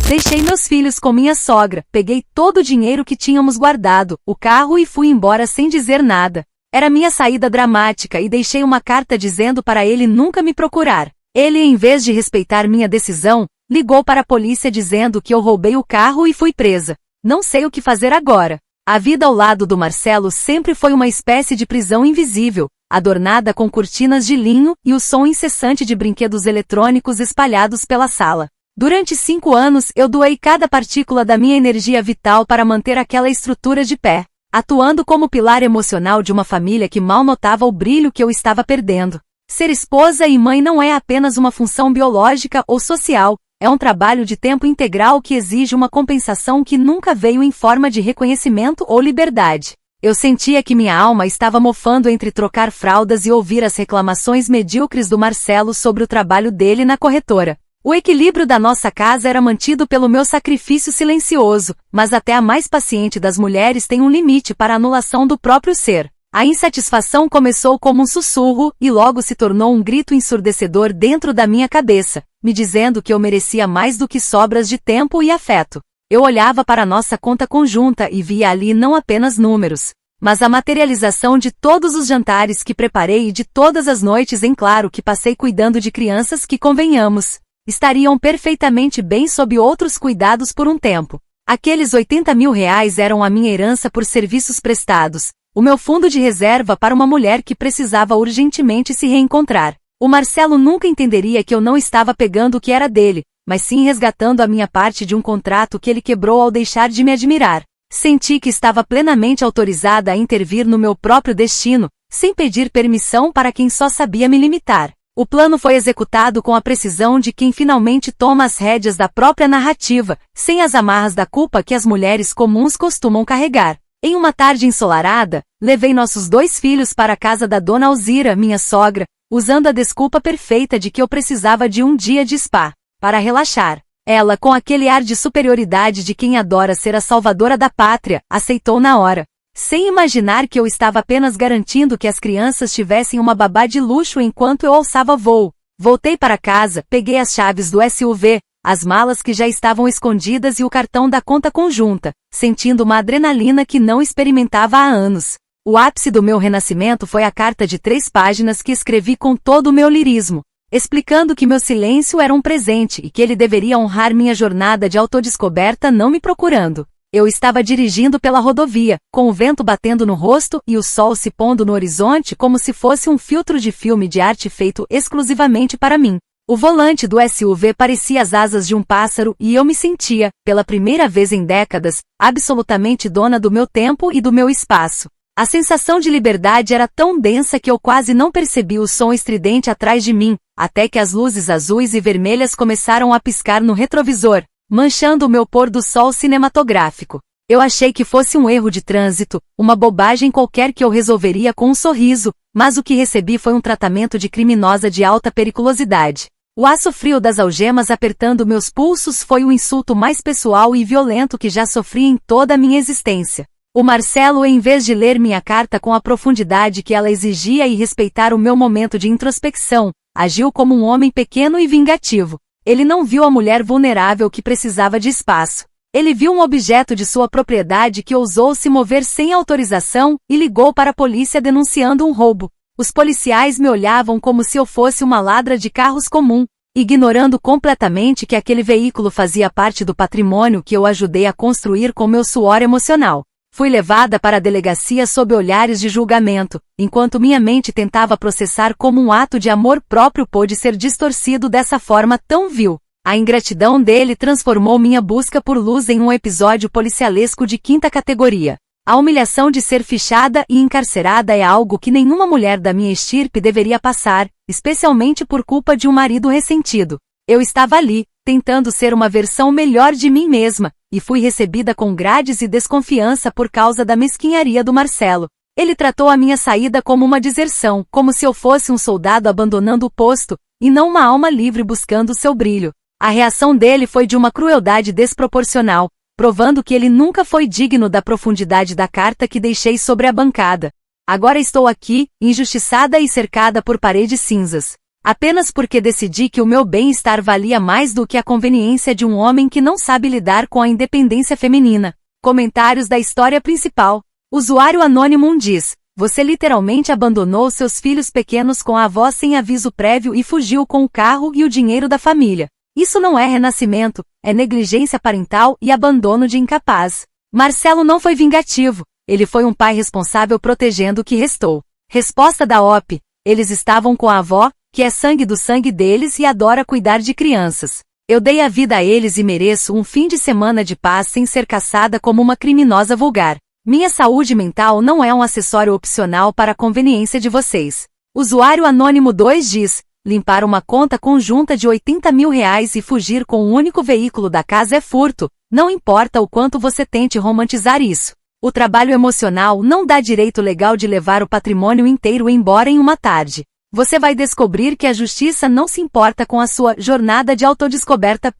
Deixei meus filhos com minha sogra, peguei todo o dinheiro que tínhamos guardado, o carro e fui embora sem dizer nada. Era minha saída dramática e deixei uma carta dizendo para ele nunca me procurar. Ele, em vez de respeitar minha decisão, ligou para a polícia dizendo que eu roubei o carro e fui presa. Não sei o que fazer agora. A vida ao lado do Marcelo sempre foi uma espécie de prisão invisível, adornada com cortinas de linho e o som incessante de brinquedos eletrônicos espalhados pela sala. Durante 5 anos eu doei cada partícula da minha energia vital para manter aquela estrutura de pé, atuando como pilar emocional de uma família que mal notava o brilho que eu estava perdendo. Ser esposa e mãe não é apenas uma função biológica ou social, é um trabalho de tempo integral que exige uma compensação que nunca veio em forma de reconhecimento ou liberdade. Eu sentia que minha alma estava mofando entre trocar fraldas e ouvir as reclamações medíocres do Marcelo sobre o trabalho dele na corretora. O equilíbrio da nossa casa era mantido pelo meu sacrifício silencioso, mas até a mais paciente das mulheres tem um limite para a anulação do próprio ser. A insatisfação começou como um sussurro e logo se tornou um grito ensurdecedor dentro da minha cabeça, me dizendo que eu merecia mais do que sobras de tempo e afeto. Eu olhava para nossa conta conjunta e via ali não apenas números, mas a materialização de todos os jantares que preparei e de todas as noites em claro que passei cuidando de crianças que, convenhamos, estariam perfeitamente bem sob outros cuidados por um tempo. Aqueles 80 mil reais eram a minha herança por serviços prestados, o meu fundo de reserva para uma mulher que precisava urgentemente se reencontrar. O Marcelo nunca entenderia que eu não estava pegando o que era dele, mas sim resgatando a minha parte de um contrato que ele quebrou ao deixar de me admirar. Senti que estava plenamente autorizada a intervir no meu próprio destino, sem pedir permissão para quem só sabia me limitar. O plano foi executado com a precisão de quem finalmente toma as rédeas da própria narrativa, sem as amarras da culpa que as mulheres comuns costumam carregar. Em uma tarde ensolarada, levei nossos 2 filhos para a casa da dona Alzira, minha sogra, usando a desculpa perfeita de que eu precisava de um dia de spa, para relaxar. Ela, com aquele ar de superioridade de quem adora ser a salvadora da pátria, aceitou na hora, sem imaginar que eu estava apenas garantindo que as crianças tivessem uma babá de luxo enquanto eu alçava voo. Voltei para casa, peguei as chaves do SUV, as malas que já estavam escondidas e o cartão da conta conjunta, sentindo uma adrenalina que não experimentava há anos. O ápice do meu renascimento foi a carta de 3 páginas que escrevi com todo o meu lirismo, explicando que meu silêncio era um presente e que ele deveria honrar minha jornada de autodescoberta não me procurando. Eu estava dirigindo pela rodovia, com o vento batendo no rosto e o sol se pondo no horizonte como se fosse um filtro de filme de arte feito exclusivamente para mim. O volante do SUV parecia as asas de um pássaro e eu me sentia, pela primeira vez em décadas, absolutamente dona do meu tempo e do meu espaço. A sensação de liberdade era tão densa que eu quase não percebi o som estridente atrás de mim, até que as luzes azuis e vermelhas começaram a piscar no retrovisor, manchando o meu pôr do sol cinematográfico. Eu achei que fosse um erro de trânsito, uma bobagem qualquer que eu resolveria com um sorriso, mas o que recebi foi um tratamento de criminosa de alta periculosidade. O aço frio das algemas apertando meus pulsos foi o insulto mais pessoal e violento que já sofri em toda a minha existência. O Marcelo, em vez de ler minha carta com a profundidade que ela exigia e respeitar o meu momento de introspecção, agiu como um homem pequeno e vingativo. Ele não viu a mulher vulnerável que precisava de espaço. Ele viu um objeto de sua propriedade que ousou se mover sem autorização e ligou para a polícia denunciando um roubo. Os policiais me olhavam como se eu fosse uma ladra de carros comum, ignorando completamente que aquele veículo fazia parte do patrimônio que eu ajudei a construir com meu suor emocional. Fui levada para a delegacia sob olhares de julgamento, enquanto minha mente tentava processar como um ato de amor próprio pôde ser distorcido dessa forma tão vil. A ingratidão dele transformou minha busca por luz em um episódio policialesco de 5ª categoria. A humilhação de ser fichada e encarcerada é algo que nenhuma mulher da minha estirpe deveria passar, especialmente por culpa de um marido ressentido. Eu estava ali, tentando ser uma versão melhor de mim mesma, e fui recebida com grades e desconfiança por causa da mesquinharia do Marcelo. Ele tratou a minha saída como uma deserção, como se eu fosse um soldado abandonando o posto, e não uma alma livre buscando seu brilho. A reação dele foi de uma crueldade desproporcional, provando que ele nunca foi digno da profundidade da carta que deixei sobre a bancada. Agora estou aqui, injustiçada e cercada por paredes cinzas. Apenas porque decidi que o meu bem-estar valia mais do que a conveniência de um homem que não sabe lidar com a independência feminina. Comentários da história principal. Usuário anônimo diz: você literalmente abandonou seus filhos pequenos com a avó sem aviso prévio e fugiu com o carro e o dinheiro da família. Isso não é renascimento, é negligência parental e abandono de incapaz. Marcelo não foi vingativo, ele foi um pai responsável protegendo o que restou. Resposta da OP: eles estavam com a avó, que é sangue do sangue deles e adora cuidar de crianças. Eu dei a vida a eles e mereço um fim de semana de paz sem ser caçada como uma criminosa vulgar. Minha saúde mental não é um acessório opcional para a conveniência de vocês. Usuário anônimo 2 diz: limpar uma conta conjunta de R$80 mil e fugir com o único veículo da casa é furto, não importa o quanto você tente romantizar isso. O trabalho emocional não dá direito legal de levar o patrimônio inteiro embora em uma tarde. Você vai descobrir que a justiça não se importa com a sua jornada de autodescoberta.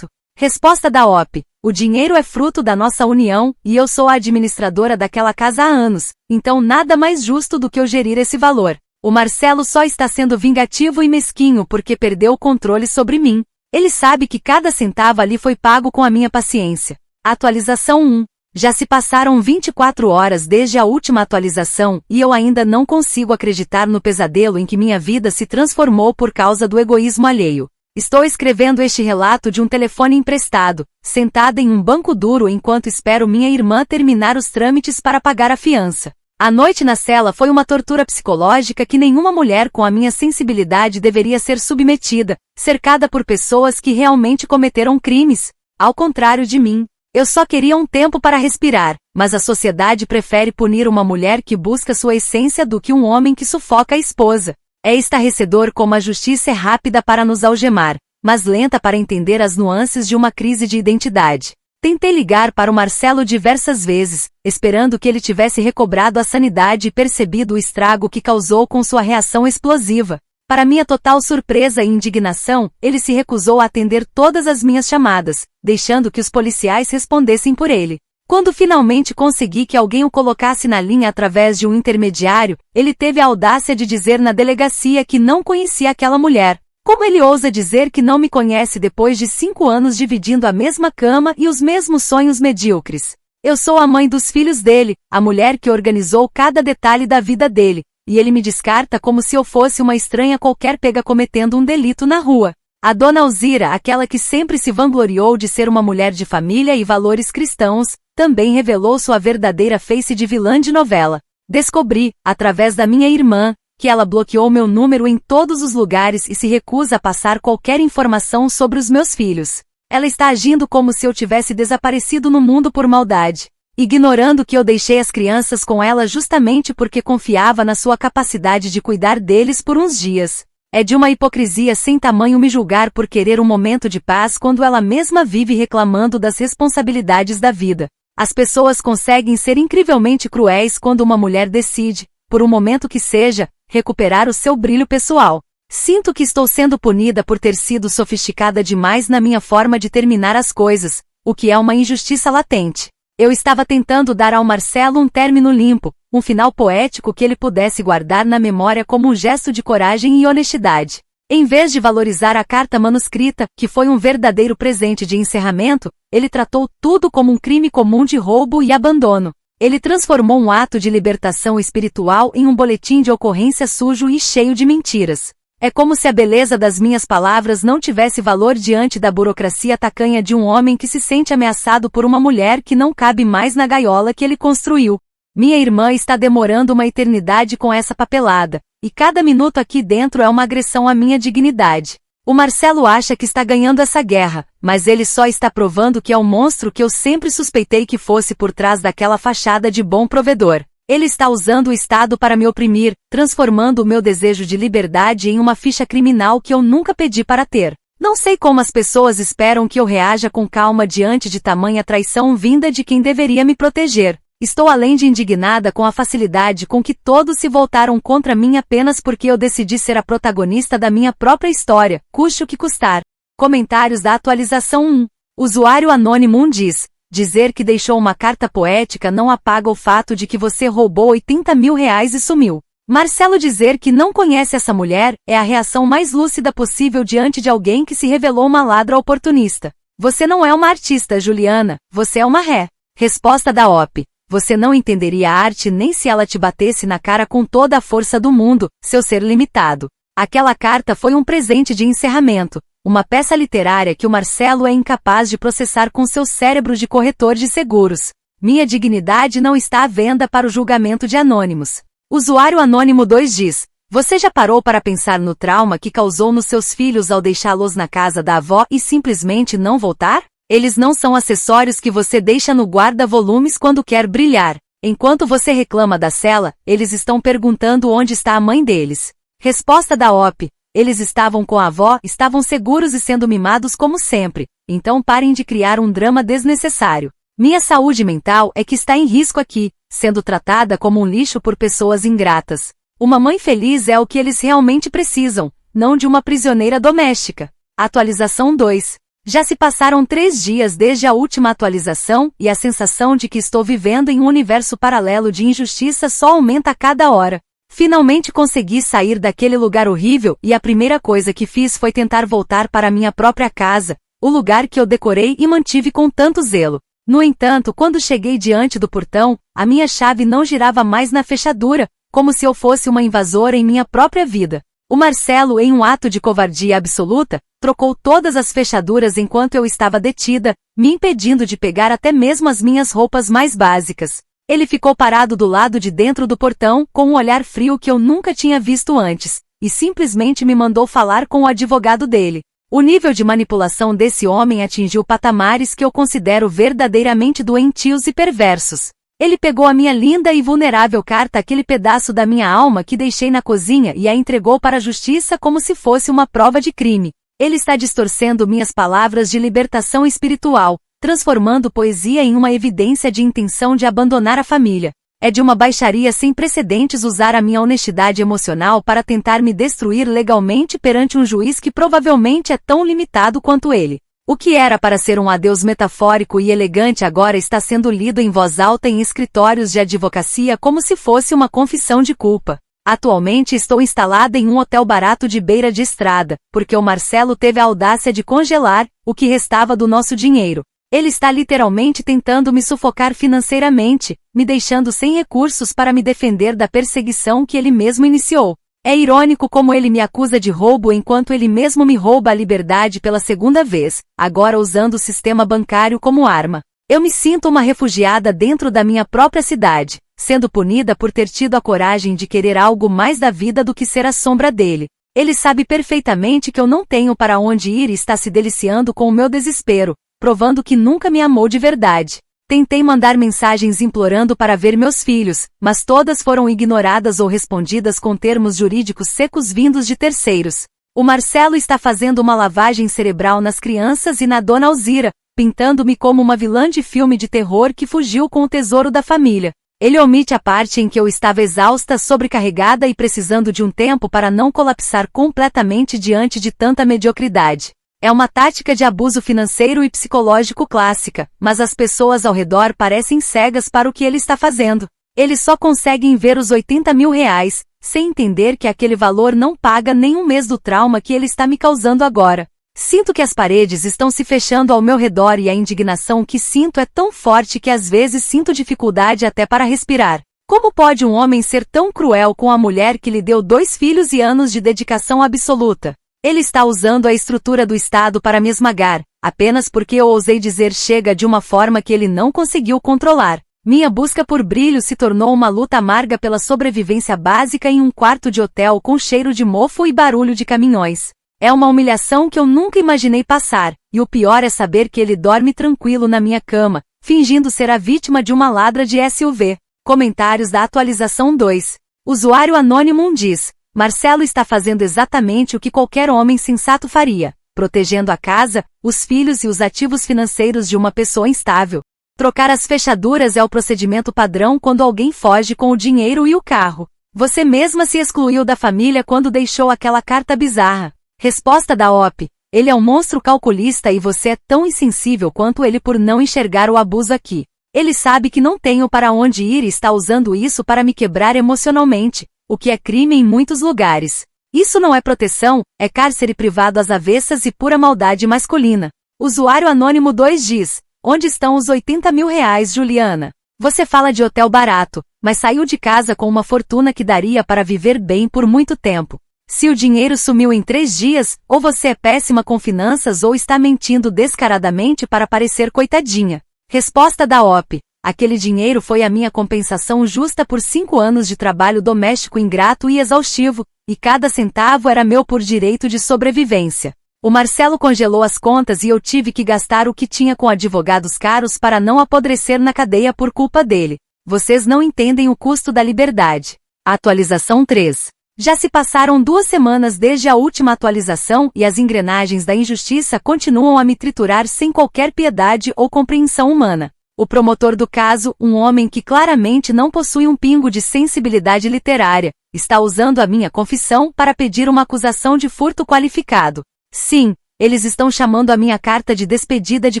Resposta da OP: o dinheiro é fruto da nossa união, e eu sou a administradora daquela casa há anos, então nada mais justo do que eu gerir esse valor. O Marcelo só está sendo vingativo e mesquinho porque perdeu o controle sobre mim. Ele sabe que cada centavo ali foi pago com a minha paciência. Atualização 1. Já se passaram 24 horas desde a última atualização e eu ainda não consigo acreditar no pesadelo em que minha vida se transformou por causa do egoísmo alheio. Estou escrevendo este relato de um telefone emprestado, sentada em um banco duro enquanto espero minha irmã terminar os trâmites para pagar a fiança. A noite na cela foi uma tortura psicológica que nenhuma mulher com a minha sensibilidade deveria ser submetida, cercada por pessoas que realmente cometeram crimes. Ao contrário de mim, eu só queria um tempo para respirar, mas a sociedade prefere punir uma mulher que busca sua essência do que um homem que sufoca a esposa. É estarrecedor como a justiça é rápida para nos algemar, mas lenta para entender as nuances de uma crise de identidade. Tentei ligar para o Marcelo diversas vezes, esperando que ele tivesse recobrado a sanidade e percebido o estrago que causou com sua reação explosiva. Para minha total surpresa e indignação, ele se recusou a atender todas as minhas chamadas, deixando que os policiais respondessem por ele. Quando finalmente consegui que alguém o colocasse na linha através de um intermediário, ele teve a audácia de dizer na delegacia que não conhecia aquela mulher. Como ele ousa dizer que não me conhece depois de 5 anos dividindo a mesma cama e os mesmos sonhos medíocres? Eu sou a mãe dos filhos dele, a mulher que organizou cada detalhe da vida dele, e ele me descarta como se eu fosse uma estranha qualquer pega cometendo um delito na rua. A dona Alzira, aquela que sempre se vangloriou de ser uma mulher de família e valores cristãos, também revelou sua verdadeira face de vilã de novela. Descobri, através da minha irmã, que ela bloqueou meu número em todos os lugares e se recusa a passar qualquer informação sobre os meus filhos. Ela está agindo como se eu tivesse desaparecido no mundo por maldade, ignorando que eu deixei as crianças com ela justamente porque confiava na sua capacidade de cuidar deles por uns dias. É de uma hipocrisia sem tamanho me julgar por querer um momento de paz quando ela mesma vive reclamando das responsabilidades da vida. As pessoas conseguem ser incrivelmente cruéis quando uma mulher decide, por um momento que seja, recuperar o seu brilho pessoal. Sinto que estou sendo punida por ter sido sofisticada demais na minha forma de terminar as coisas, o que é uma injustiça latente. Eu estava tentando dar ao Marcelo um término limpo, um final poético que ele pudesse guardar na memória como um gesto de coragem e honestidade. Em vez de valorizar a carta manuscrita, que foi um verdadeiro presente de encerramento, ele tratou tudo como um crime comum de roubo e abandono. Ele transformou um ato de libertação espiritual em um boletim de ocorrência sujo e cheio de mentiras. É como se a beleza das minhas palavras não tivesse valor diante da burocracia tacanha de um homem que se sente ameaçado por uma mulher que não cabe mais na gaiola que ele construiu. Minha irmã está demorando uma eternidade com essa papelada, e cada minuto aqui dentro é uma agressão à minha dignidade. O Marcelo acha que está ganhando essa guerra, mas ele só está provando que é o monstro que eu sempre suspeitei que fosse por trás daquela fachada de bom provedor. Ele está usando o Estado para me oprimir, transformando o meu desejo de liberdade em uma ficha criminal que eu nunca pedi para ter. Não sei como as pessoas esperam que eu reaja com calma diante de tamanha traição vinda de quem deveria me proteger. Estou além de indignada com a facilidade com que todos se voltaram contra mim apenas porque eu decidi ser a protagonista da minha própria história, custe o que custar. Comentários da atualização 1. Usuário anônimo 1 diz: dizer que deixou uma carta poética não apaga o fato de que você roubou R$80 mil e sumiu. Marcelo dizer que não conhece essa mulher é a reação mais lúcida possível diante de alguém que se revelou uma ladra oportunista. Você não é uma artista, Juliana, você é uma ré. Resposta da OP. Você não entenderia a arte nem se ela te batesse na cara com toda a força do mundo, seu ser limitado. Aquela carta foi um presente de encerramento, uma peça literária que o Marcelo é incapaz de processar com seu cérebro de corretor de seguros. Minha dignidade não está à venda para o julgamento de anônimos. Usuário Anônimo 2 diz: você já parou para pensar no trauma que causou nos seus filhos ao deixá-los na casa da avó e simplesmente não voltar? Eles não são acessórios que você deixa no guarda-volumes quando quer brilhar. Enquanto você reclama da cela, eles estão perguntando onde está a mãe deles. Resposta da OP. Eles estavam com a avó, estavam seguros e sendo mimados como sempre. Então parem de criar um drama desnecessário. Minha saúde mental é que está em risco aqui, sendo tratada como um lixo por pessoas ingratas. Uma mãe feliz é o que eles realmente precisam, não de uma prisioneira doméstica. Atualização 2. Já se passaram 3 dias desde a última atualização e a sensação de que estou vivendo em um universo paralelo de injustiça só aumenta a cada hora. Finalmente consegui sair daquele lugar horrível e a primeira coisa que fiz foi tentar voltar para minha própria casa, o lugar que eu decorei e mantive com tanto zelo. No entanto, quando cheguei diante do portão, a minha chave não girava mais na fechadura, como se eu fosse uma invasora em minha própria vida. O Marcelo, em um ato de covardia absoluta, trocou todas as fechaduras enquanto eu estava detida, me impedindo de pegar até mesmo as minhas roupas mais básicas. Ele ficou parado do lado de dentro do portão, com um olhar frio que eu nunca tinha visto antes, e simplesmente me mandou falar com o advogado dele. O nível de manipulação desse homem atingiu patamares que eu considero verdadeiramente doentios e perversos. Ele pegou a minha linda e vulnerável carta, aquele pedaço da minha alma que deixei na cozinha, e a entregou para a justiça como se fosse uma prova de crime. Ele está distorcendo minhas palavras de libertação espiritual, transformando poesia em uma evidência de intenção de abandonar a família. É de uma baixaria sem precedentes usar a minha honestidade emocional para tentar me destruir legalmente perante um juiz que provavelmente é tão limitado quanto ele. O que era para ser um adeus metafórico e elegante agora está sendo lido em voz alta em escritórios de advocacia como se fosse uma confissão de culpa. Atualmente estou instalada em um hotel barato de beira de estrada, porque o Marcelo teve a audácia de congelar o que restava do nosso dinheiro. Ele está literalmente tentando me sufocar financeiramente, me deixando sem recursos para me defender da perseguição que ele mesmo iniciou. É irônico como ele me acusa de roubo enquanto ele mesmo me rouba a liberdade pela segunda vez, agora usando o sistema bancário como arma. Eu me sinto uma refugiada dentro da minha própria cidade, sendo punida por ter tido a coragem de querer algo mais da vida do que ser a sombra dele. Ele sabe perfeitamente que eu não tenho para onde ir e está se deliciando com o meu desespero, provando que nunca me amou de verdade. Tentei mandar mensagens implorando para ver meus filhos, mas todas foram ignoradas ou respondidas com termos jurídicos secos vindos de terceiros. O Marcelo está fazendo uma lavagem cerebral nas crianças e na dona Alzira, pintando-me como uma vilã de filme de terror que fugiu com o tesouro da família. Ele omite a parte em que eu estava exausta, sobrecarregada e precisando de um tempo para não colapsar completamente diante de tanta mediocridade. É uma tática de abuso financeiro e psicológico clássica, mas as pessoas ao redor parecem cegas para o que ele está fazendo. Eles só conseguem ver os 80 mil reais, sem entender que aquele valor não paga nem um mês do trauma que ele está me causando agora. Sinto que as paredes estão se fechando ao meu redor e a indignação que sinto é tão forte que às vezes sinto dificuldade até para respirar. Como pode um homem ser tão cruel com a mulher que lhe deu 2 filhos e anos de dedicação absoluta? Ele está usando a estrutura do Estado para me esmagar, apenas porque eu ousei dizer chega de uma forma que ele não conseguiu controlar. Minha busca por brilho se tornou uma luta amarga pela sobrevivência básica em um quarto de hotel com cheiro de mofo e barulho de caminhões. É uma humilhação que eu nunca imaginei passar, e o pior é saber que ele dorme tranquilo na minha cama, fingindo ser a vítima de uma ladra de SUV. Comentários da atualização 2. Usuário Anônimo 1 diz: Marcelo está fazendo exatamente o que qualquer homem sensato faria, protegendo a casa, os filhos e os ativos financeiros de uma pessoa instável. Trocar as fechaduras é o procedimento padrão quando alguém foge com o dinheiro e o carro. Você mesma se excluiu da família quando deixou aquela carta bizarra. Resposta da OP. Ele é um monstro calculista e você é tão insensível quanto ele por não enxergar o abuso aqui. Ele sabe que não tenho para onde ir e está usando isso para me quebrar emocionalmente. o que é crime em muitos lugares. Isso não é proteção, é cárcere privado às avessas e pura maldade masculina. Usuário Anônimo 2 diz: onde estão os 80 mil reais, Juliana? Você fala de hotel barato, mas saiu de casa com uma fortuna que daria para viver bem por muito tempo. Se o dinheiro sumiu em 3 dias, ou você é péssima com finanças ou está mentindo descaradamente para parecer coitadinha. Resposta da OP: aquele dinheiro foi a minha compensação justa por 5 anos de trabalho doméstico ingrato e exaustivo, e cada centavo era meu por direito de sobrevivência. O Marcelo congelou as contas e eu tive que gastar o que tinha com advogados caros para não apodrecer na cadeia por culpa dele. Vocês não entendem o custo da liberdade. Atualização 3. Já se passaram 2 semanas desde a última atualização e as engrenagens da injustiça continuam a me triturar sem qualquer piedade ou compreensão humana. O promotor do caso, um homem que claramente não possui um pingo de sensibilidade literária, está usando a minha confissão para pedir uma acusação de furto qualificado. Sim, eles estão chamando a minha carta de despedida de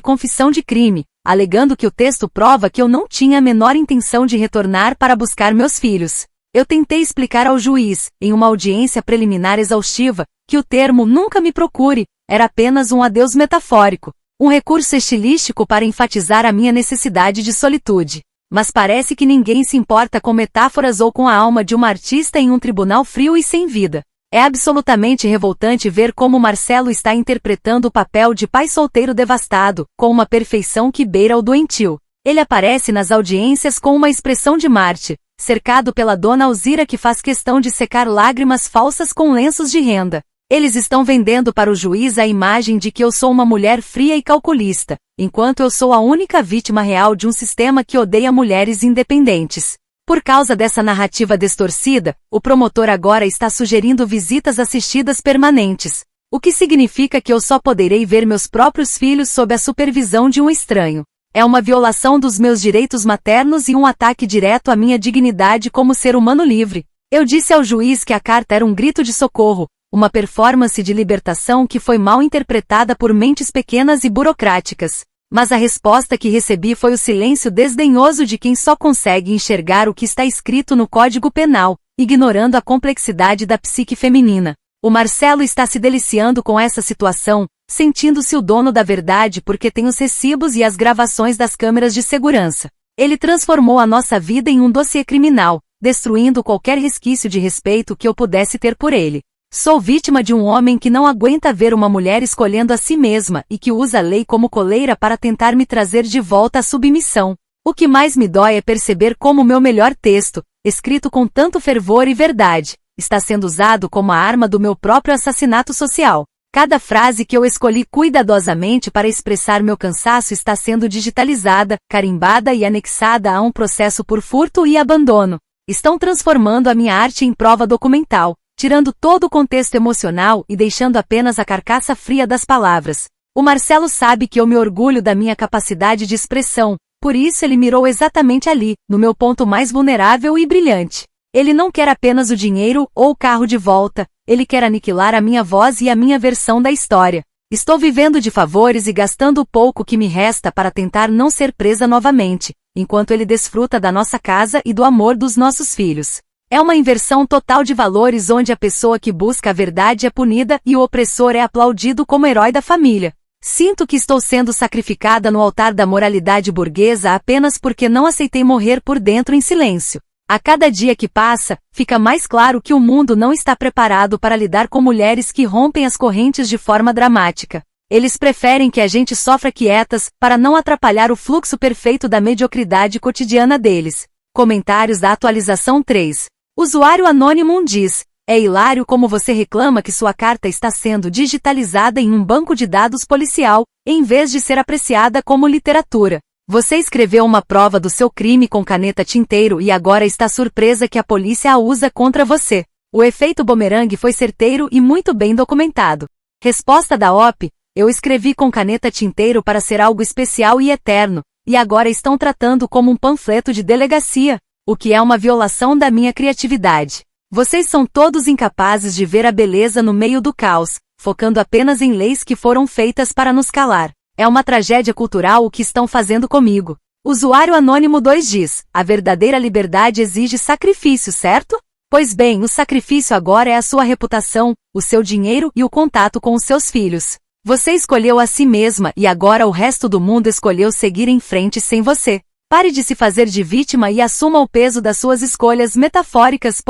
confissão de crime, alegando que o texto prova que eu não tinha a menor intenção de retornar para buscar meus filhos. Eu tentei explicar ao juiz, em uma audiência preliminar exaustiva, que o termo "nunca me procure" era apenas um adeus metafórico, um recurso estilístico para enfatizar a minha necessidade de solitude. Mas parece que ninguém se importa com metáforas ou com a alma de uma artista em um tribunal frio e sem vida. É absolutamente revoltante ver como Marcelo está interpretando o papel de pai solteiro devastado, com uma perfeição que beira o doentio. Ele aparece nas audiências com uma expressão de Marte, cercado pela dona Alzira que faz questão de secar lágrimas falsas com lenços de renda. Eles estão vendendo para o juiz a imagem de que eu sou uma mulher fria e calculista, enquanto eu sou a única vítima real de um sistema que odeia mulheres independentes. Por causa dessa narrativa distorcida, o promotor agora está sugerindo visitas assistidas permanentes, o que significa que eu só poderei ver meus próprios filhos sob a supervisão de um estranho. É uma violação dos meus direitos maternos e um ataque direto à minha dignidade como ser humano livre. Eu disse ao juiz que a carta era um grito de socorro, uma performance de libertação que foi mal interpretada por mentes pequenas e burocráticas. Mas a resposta que recebi foi o silêncio desdenhoso de quem só consegue enxergar o que está escrito no Código Penal, ignorando a complexidade da psique feminina. O Marcelo está se deliciando com essa situação, sentindo-se o dono da verdade porque tem os recibos e as gravações das câmeras de segurança. Ele transformou a nossa vida em um dossiê criminal, destruindo qualquer resquício de respeito que eu pudesse ter por ele. Sou vítima de um homem que não aguenta ver uma mulher escolhendo a si mesma e que usa a lei como coleira para tentar me trazer de volta à submissão. O que mais me dói é perceber como o meu melhor texto, escrito com tanto fervor e verdade, está sendo usado como a arma do meu próprio assassinato social. Cada frase que eu escolhi cuidadosamente para expressar meu cansaço está sendo digitalizada, carimbada e anexada a um processo por furto e abandono. Estão transformando a minha arte em prova documental, tirando todo o contexto emocional e deixando apenas a carcaça fria das palavras. O Marcelo sabe que eu me orgulho da minha capacidade de expressão, por isso ele mirou exatamente ali, no meu ponto mais vulnerável e brilhante. Ele não quer apenas o dinheiro ou o carro de volta, ele quer aniquilar a minha voz e a minha versão da história. Estou vivendo de favores e gastando o pouco que me resta para tentar não ser presa novamente, enquanto ele desfruta da nossa casa e do amor dos nossos filhos. É uma inversão total de valores onde a pessoa que busca a verdade é punida e o opressor é aplaudido como herói da família. Sinto que estou sendo sacrificada no altar da moralidade burguesa apenas porque não aceitei morrer por dentro em silêncio. A cada dia que passa, fica mais claro que o mundo não está preparado para lidar com mulheres que rompem as correntes de forma dramática. Eles preferem que a gente sofra quietas, para não atrapalhar o fluxo perfeito da mediocridade cotidiana deles. Comentários da atualização 3. Usuário Anônimo 1 diz: é hilário como você reclama que sua carta está sendo digitalizada em um banco de dados policial, em vez de ser apreciada como literatura. Você escreveu uma prova do seu crime com caneta tinteiro e agora está surpresa que a polícia a usa contra você. O efeito bumerangue foi certeiro e muito bem documentado. Resposta da OP: eu escrevi com caneta tinteiro para ser algo especial e eterno, e agora estão tratando como um panfleto de delegacia, o que é uma violação da minha criatividade. Vocês são todos incapazes de ver a beleza no meio do caos, focando apenas em leis que foram feitas para nos calar. É uma tragédia cultural o que estão fazendo comigo. Usuário Anônimo 2 diz: a verdadeira liberdade exige sacrifício, certo? Pois bem, o sacrifício agora é a sua reputação, o seu dinheiro e o contato com os seus filhos. Você escolheu a si mesma e agora o resto do mundo escolheu seguir em frente sem você. Pare de se fazer de vítima e assuma o peso das suas escolhas metafóricas.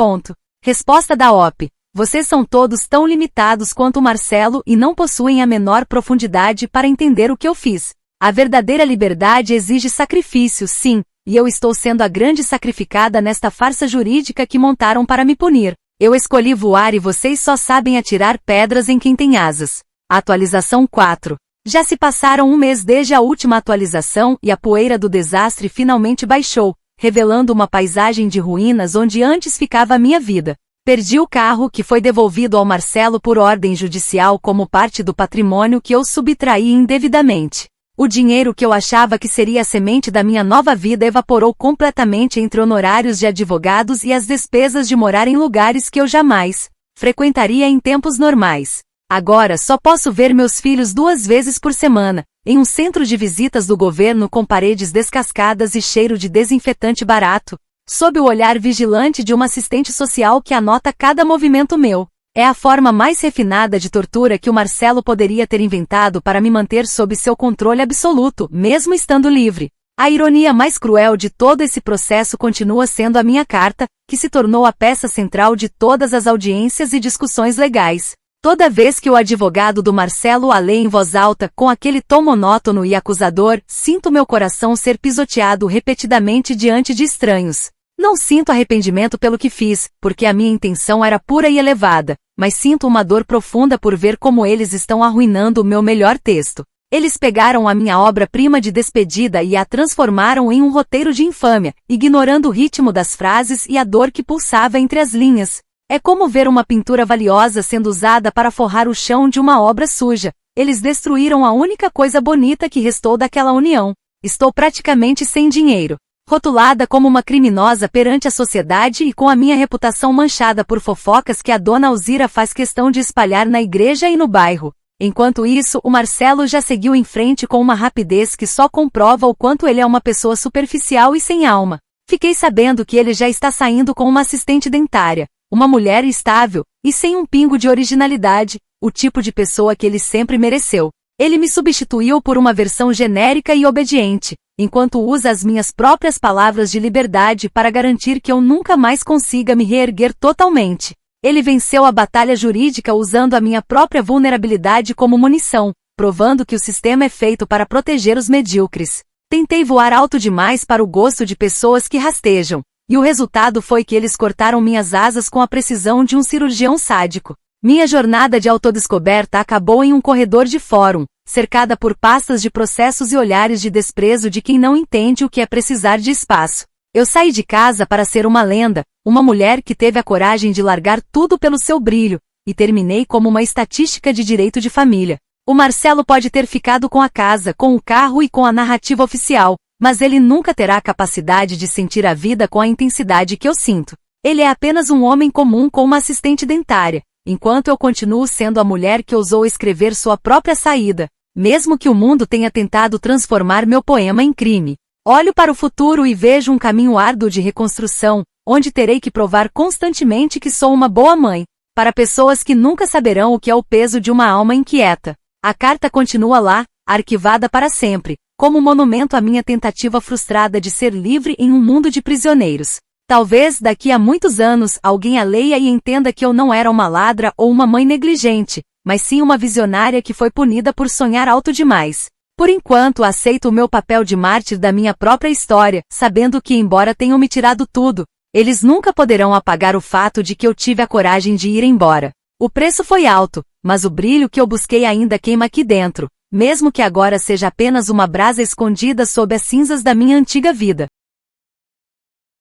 Resposta da OP. Vocês são todos tão limitados quanto o Marcelo e não possuem a menor profundidade para entender o que eu fiz. A verdadeira liberdade exige sacrifício, sim, e eu estou sendo a grande sacrificada nesta farsa jurídica que montaram para me punir. Eu escolhi voar e vocês só sabem atirar pedras em quem tem asas. Atualização 4. Já se passaram um mês desde a última atualização e a poeira do desastre finalmente baixou, revelando uma paisagem de ruínas onde antes ficava a minha vida. Perdi o carro que foi devolvido ao Marcelo por ordem judicial como parte do patrimônio que eu subtraí indevidamente. O dinheiro que eu achava que seria a semente da minha nova vida evaporou completamente entre honorários de advogados e as despesas de morar em lugares que eu jamais frequentaria em tempos normais. Agora só posso ver meus filhos 2 vezes por semana, em um centro de visitas do governo com paredes descascadas e cheiro de desinfetante barato, sob o olhar vigilante de uma assistente social que anota cada movimento meu. É a forma mais refinada de tortura que o Marcelo poderia ter inventado para me manter sob seu controle absoluto, mesmo estando livre. A ironia mais cruel de todo esse processo continua sendo a minha carta, que se tornou a peça central de todas as audiências e discussões legais. Toda vez que o advogado do Marcelo a lê em voz alta com aquele tom monótono e acusador, sinto meu coração ser pisoteado repetidamente diante de estranhos. Não sinto arrependimento pelo que fiz, porque a minha intenção era pura e elevada, mas sinto uma dor profunda por ver como eles estão arruinando o meu melhor texto. Eles pegaram a minha obra-prima de despedida e a transformaram em um roteiro de infâmia, ignorando o ritmo das frases e a dor que pulsava entre as linhas. É como ver uma pintura valiosa sendo usada para forrar o chão de uma obra suja. Eles destruíram a única coisa bonita que restou daquela união. Estou praticamente sem dinheiro. Rotulada como uma criminosa perante a sociedade e com a minha reputação manchada por fofocas que a dona Alzira faz questão de espalhar na igreja e no bairro. Enquanto isso, o Marcelo já seguiu em frente com uma rapidez que só comprova o quanto ele é uma pessoa superficial e sem alma. Fiquei sabendo que ele já está saindo com uma assistente dentária, uma mulher estável, e sem um pingo de originalidade, o tipo de pessoa que ele sempre mereceu. Ele me substituiu por uma versão genérica e obediente, enquanto usa as minhas próprias palavras de liberdade para garantir que eu nunca mais consiga me reerguer totalmente. Ele venceu a batalha jurídica usando a minha própria vulnerabilidade como munição, provando que o sistema é feito para proteger os medíocres. Tentei voar alto demais para o gosto de pessoas que rastejam, e o resultado foi que eles cortaram minhas asas com a precisão de um cirurgião sádico. Minha jornada de autodescoberta acabou em um corredor de fórum, cercada por pastas de processos e olhares de desprezo de quem não entende o que é precisar de espaço. Eu saí de casa para ser uma lenda, uma mulher que teve a coragem de largar tudo pelo seu brilho, e terminei como uma estatística de direito de família. O Marcelo pode ter ficado com a casa, com o carro e com a narrativa oficial, mas ele nunca terá a capacidade de sentir a vida com a intensidade que eu sinto. Ele é apenas um homem comum com uma assistente dentária, enquanto eu continuo sendo a mulher que ousou escrever sua própria saída, mesmo que o mundo tenha tentado transformar meu poema em crime. Olho para o futuro e vejo um caminho árduo de reconstrução, onde terei que provar constantemente que sou uma boa mãe, para pessoas que nunca saberão o que é o peso de uma alma inquieta. A carta continua lá, arquivada para sempre, como monumento à minha tentativa frustrada de ser livre em um mundo de prisioneiros. Talvez daqui a muitos anos alguém a leia e entenda que eu não era uma ladra ou uma mãe negligente, mas sim uma visionária que foi punida por sonhar alto demais. Por enquanto aceito o meu papel de mártir da minha própria história, sabendo que embora tenham me tirado tudo, eles nunca poderão apagar o fato de que eu tive a coragem de ir embora. O preço foi alto, mas o brilho que eu busquei ainda queima aqui dentro, mesmo que agora seja apenas uma brasa escondida sob as cinzas da minha antiga vida.